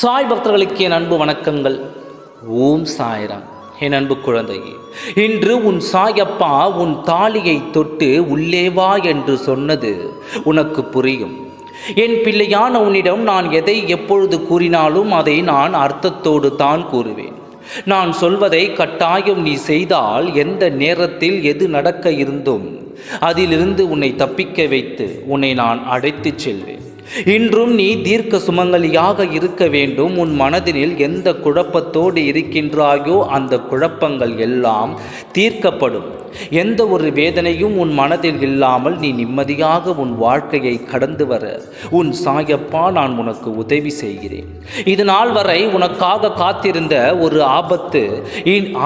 சாய் பக்தர்களுக்கு என் அன்பு வணக்கங்கள். ஓம் சாய்ராம். என் அன்பு குழந்தையே, இன்று உன் சாயப்பா உன் தாலியை தொட்டு உள்ளே வா என்று சொன்னது உனக்கு புரியும். என் பிள்ளையான உன்னிடம் நான் எதை எப்பொழுது கூறினாலும் அதை நான் அர்த்தத்தோடு தான் கூறுவேன். நான் சொல்வதை கட்டாயம் நீ செய்தால் எந்த நேரத்தில் எது நடக்க இருந்தும் அதிலிருந்து உன்னை தப்பிக்க வைத்து உன்னை நான் அழைத்துச் செல்வேன். இன்றும் நீ தீர்க்க சுமங்கலியாக இருக்க வேண்டும். உன் மனதினில் எந்த குழப்பத்தோடு இருக்கின்றாயோ அந்த குழப்பங்கள் எல்லாம் தீர்க்கப்படும். எந்த ஒரு வேதனையும் உன் மனதில் இல்லாமல் நீ நிம்மதியாக உன் வாழ்க்கையை கடந்து வர உன் சாயப்பா நான் உனக்கு உதவி செய்கிறேன். இது நாள் வரை உனக்காக காத்திருந்த ஒரு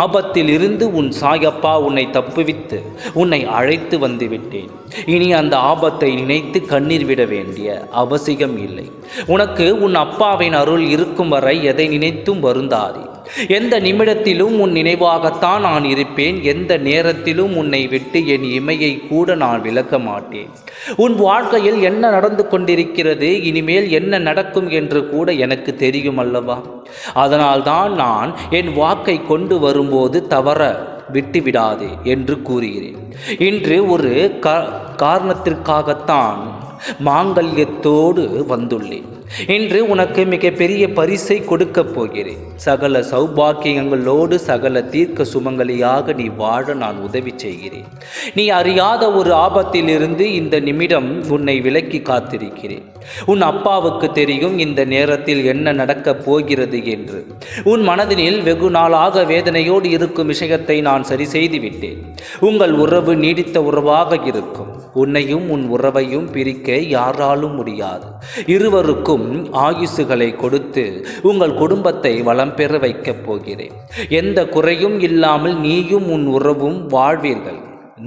ஆபத்தில் இருந்து உன் சாயப்பா உன்னை தப்புவித்து உன்னை அழைத்து வந்து விட்டேன். இனி அந்த ஆபத்தை நினைத்து கண்ணீர் விட வேண்டிய அவசியம் இல்லை. உனக்கு உன் அப்பாவின் அருள் இருக்கும் வரை எதை நினைத்தும் வருந்தாதே. எந்த நிமிடத்திலும் உன் நினைவாகத்தான் நான் இருப்பேன். எந்த நேரத்திலும் உன்னை விட்டு என் இமையை கூட நான் விலக்க மாட்டேன். உன் வாழ்க்கையில் என்ன நடந்து கொண்டிருக்கிறது, இனிமேல் என்ன நடக்கும் என்று கூட எனக்கு தெரியும் அல்லவா? அதனால்தான் நான் என் வாக்கை கொண்டு வரும்போது தவற விட்டுவிடாதே என்று கூறுகிறேன். இன்று ஒரு காரணத்திற்காகத்தான் மாங்கல்யத்தோடு வந்துள்ளேன். இன்று உனக்கு மிக பெரிய பரிசை கொடுக்கப் போகிறேன். சகல சௌபாக்கியங்களோடு சகல தீர்க்க சுமங்கலியாக நீ வாழ நான் உதவி செய்கிறேன். நீ அறியாத ஒரு ஆபத்திலிருந்து இந்த நிமிடம் உன்னை விலக்கி காத்திருக்கிறேன். உன் அப்பாவுக்கு தெரியும் இந்த நேரத்தில் என்ன நடக்கப் போகிறது என்று. உன் மனதினில் வெகு நாளாக வேதனையோடு இருக்கும் விஷயத்தை நான் சரி செய்து விட்டேன். உங்கள் உறவு நீடித்த உறவாக இருக்கும். உன்னையும் உன் உறவையும் பிரிக்க யாராலும் முடியாது. இருவருக்கும் ஆயுசுகளை கொடுத்து உங்கள் குடும்பத்தை வளம் பெற வைக்கப் போகிறேன். எந்த குறையும் இல்லாமல் நீயும் உன் உறவும் வாழ்வீர்கள்.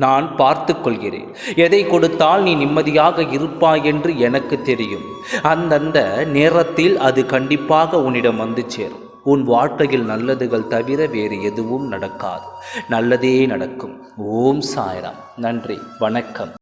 நான் பார்த்து கொள்கிறேன். எதை கொடுத்தால் நீ நிம்மதியாக இருப்பாய் என்று எனக்கு தெரியும். அந்தந்த நேரத்தில் அது கண்டிப்பாக உன்னிடம் வந்து சேரும். உன் வாழ்க்கையில் நல்லதுகள் தவிர வேறு எதுவும் நடக்காது. நல்லதே நடக்கும். ஓம் சாய்ராம். நன்றி, வணக்கம்.